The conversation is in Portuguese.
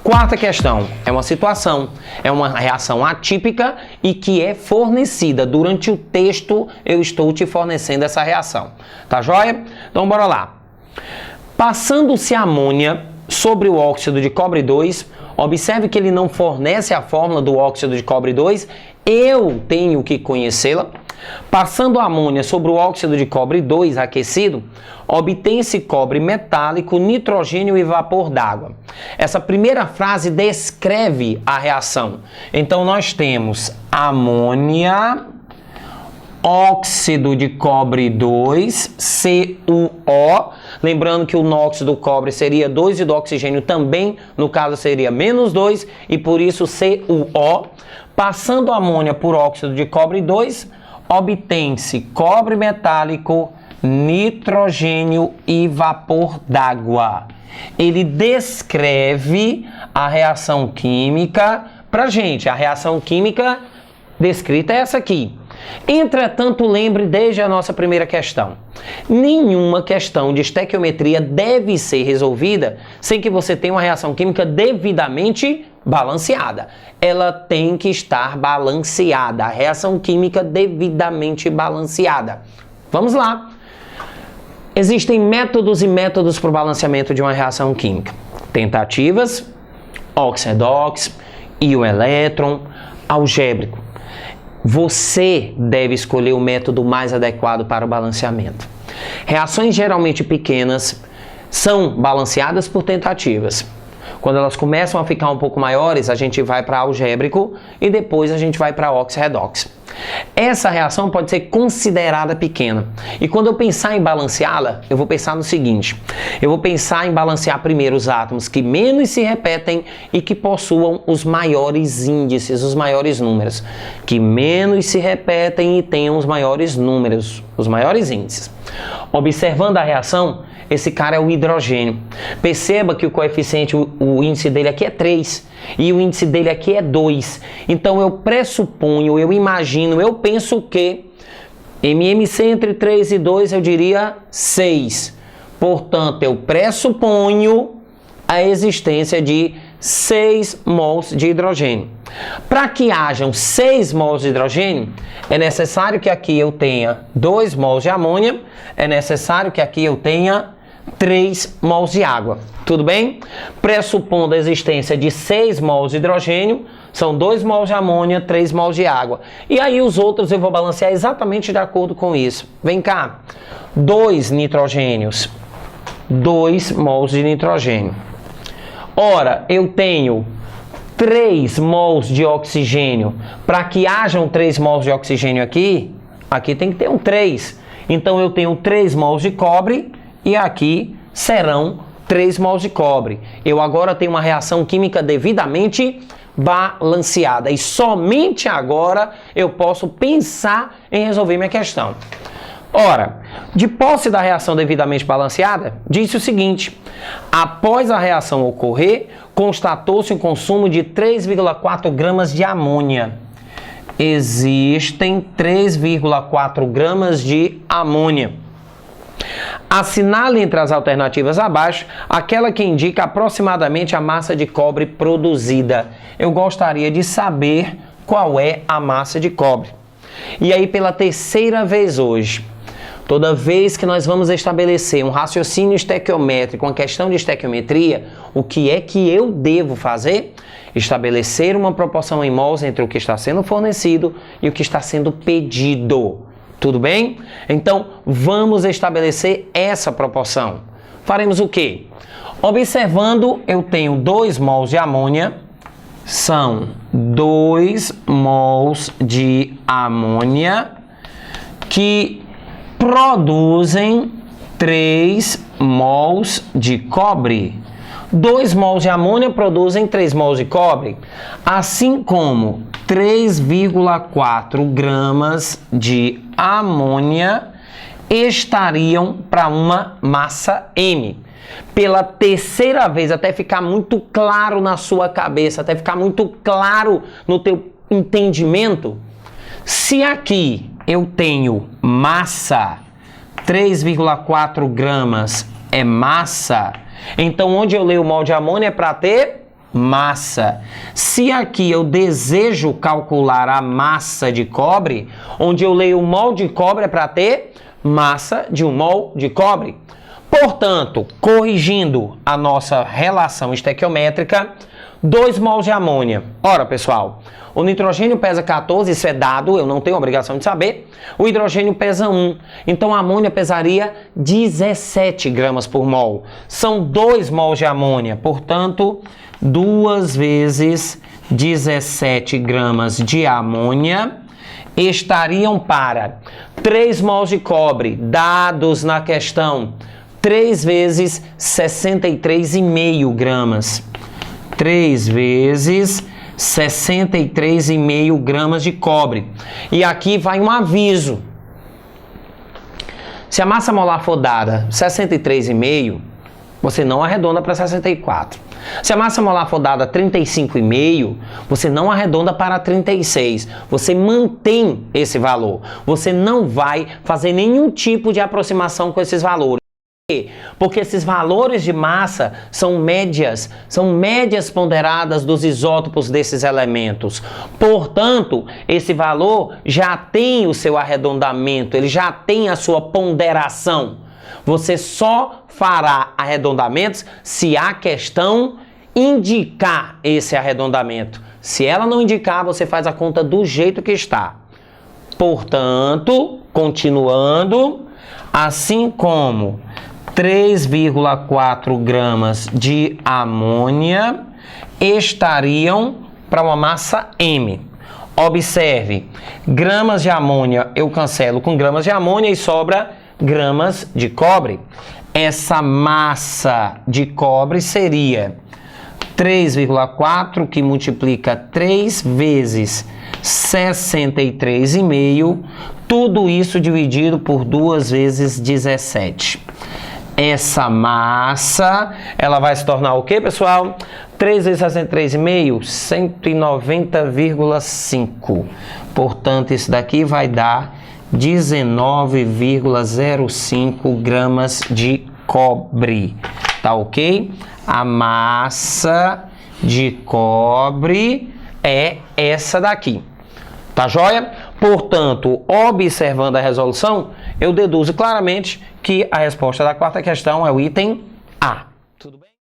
Quarta questão, é uma situação, é uma reação atípica e que é fornecida. Durante o texto eu estou te fornecendo essa reação. Tá joia? Então bora lá. Passando-se a amônia sobre o óxido de cobre 2, observe que ele não fornece a fórmula do óxido de cobre 2, eu tenho que conhecê-la. Passando a amônia sobre o óxido de cobre 2 aquecido, obtém-se cobre metálico, nitrogênio e vapor d'água. Essa primeira frase descreve a reação. Então nós temos amônia, óxido de cobre 2, CuO. Lembrando que o óxido do cobre seria 2 e do oxigênio também, no caso seria menos 2 e por isso CuO. Passando a amônia por óxido de cobre 2, obtém-se cobre metálico, nitrogênio e vapor d'água. Ele descreve a reação química pra gente. A reação química descrita é essa aqui. Entretanto, lembre desde a nossa primeira questão. Nenhuma questão de estequiometria deve ser resolvida sem que você tenha uma reação química devidamente balanceada. Ela tem que estar balanceada. A reação química devidamente balanceada. Vamos lá. Existem métodos e métodos para o balanceamento de uma reação química. Tentativas, óxido-redox, íon-elétron, algébrico. Você deve escolher o método mais adequado para o balanceamento. Reações geralmente pequenas são balanceadas por tentativas. Quando elas começam a ficar um pouco maiores, a gente vai para algébrico e depois a gente vai para óxido-redox. Essa reação pode ser considerada pequena. E quando eu pensar em balanceá-la, eu vou pensar no seguinte. Eu vou pensar em balancear primeiro os átomos que menos se repetem e que possuam os maiores índices, os maiores números. Que menos se repetem e tenham os maiores números, os maiores índices. Observando a reação, esse cara é o hidrogênio. Perceba que o coeficiente, o índice dele aqui é 3 e o índice dele aqui é 2. Então eu pressuponho, eu imagino, eu penso que MMC entre 3 e 2 eu diria 6. Portanto, eu pressuponho a existência de 6 mols de hidrogênio. Para que hajam 6 mols de hidrogênio, é necessário que aqui eu tenha 2 mols de amônia, é necessário que aqui eu tenha 3 mols de água. Tudo bem? Pressupondo a existência de 6 mols de hidrogênio, são 2 mols de amônia, 3 mols de água. E aí os outros eu vou balancear exatamente de acordo com isso. Vem cá, 2 nitrogênios, 2 mols de nitrogênio. Ora, eu tenho 3 mols de oxigênio. Para que hajam 3 mols de oxigênio aqui, aqui tem que ter um 3. Então eu tenho 3 mols de cobre e aqui serão 3 mols de cobre. Eu agora tenho uma reação química devidamente balanceada. E somente agora eu posso pensar em resolver minha questão. Ora, de posse da reação devidamente balanceada, disse o seguinte: após a reação ocorrer, constatou-se um consumo de 3,4 gramas de amônia. Existem 3,4 gramas de amônia. Assinale entre as alternativas abaixo aquela que indica aproximadamente a massa de cobre produzida. Eu gostaria de saber qual é a massa de cobre. E aí, pela terceira vez hoje, toda vez que nós vamos estabelecer um raciocínio estequiométrico, uma questão de estequiometria, o que é que eu devo fazer? Estabelecer uma proporção em mols entre o que está sendo fornecido e o que está sendo pedido. Tudo bem? Então, vamos estabelecer essa proporção. Faremos o quê? Observando, eu tenho 2 mols de amônia, são 2 mols de amônia que produzem 3 mols de cobre. 2 mols de amônia produzem 3 mols de cobre, assim como 3,4 gramas de amônia estariam para uma massa M. Pela terceira vez, até ficar muito claro na sua cabeça, até ficar muito claro no teu entendimento, se aqui eu tenho massa, 3,4 gramas é massa, então onde eu leio o mol de amônia é para ter massa. Se aqui eu desejo calcular a massa de cobre, onde eu leio mol de cobre é para ter massa de 1 mol de cobre. Portanto, corrigindo a nossa relação estequiométrica, 2 mols de amônia. Ora, pessoal, o nitrogênio pesa 14, isso é dado, eu não tenho obrigação de saber. O hidrogênio pesa 1, então a amônia pesaria 17 gramas por mol. São 2 mols de amônia, portanto, 2 vezes 17 gramas de amônia estariam para 3 mols de cobre, dados na questão, 3 vezes 63,5 gramas. 3 vezes 63,5 gramas de cobre. E aqui vai um aviso. Se a massa molar for dada 63,5, você não arredonda para 64. Se a massa molar for dada 35,5, você não arredonda para 36. Você mantém esse valor. Você não vai fazer nenhum tipo de aproximação com esses valores. Porque esses valores de massa são médias ponderadas dos isótopos desses elementos. Portanto, esse valor já tem o seu arredondamento, ele já tem a sua ponderação. Você só fará arredondamentos se a questão indicar esse arredondamento. Se ela não indicar, você faz a conta do jeito que está. Portanto, continuando, assim como 3,4 gramas de amônia estariam para uma massa M. Observe, gramas de amônia eu cancelo com gramas de amônia e sobra gramas de cobre. Essa massa de cobre seria 3,4 que multiplica 3 vezes 63,5, tudo isso dividido por 2 vezes 17. Essa massa, ela vai se tornar o quê, pessoal? 3 vezes 63,5, 190,5. Portanto, isso daqui vai dar 19,05 gramas de cobre. Tá ok? A massa de cobre é essa daqui. Tá joia? Portanto, observando a resolução, eu deduzo claramente que a resposta da quarta questão é o item A.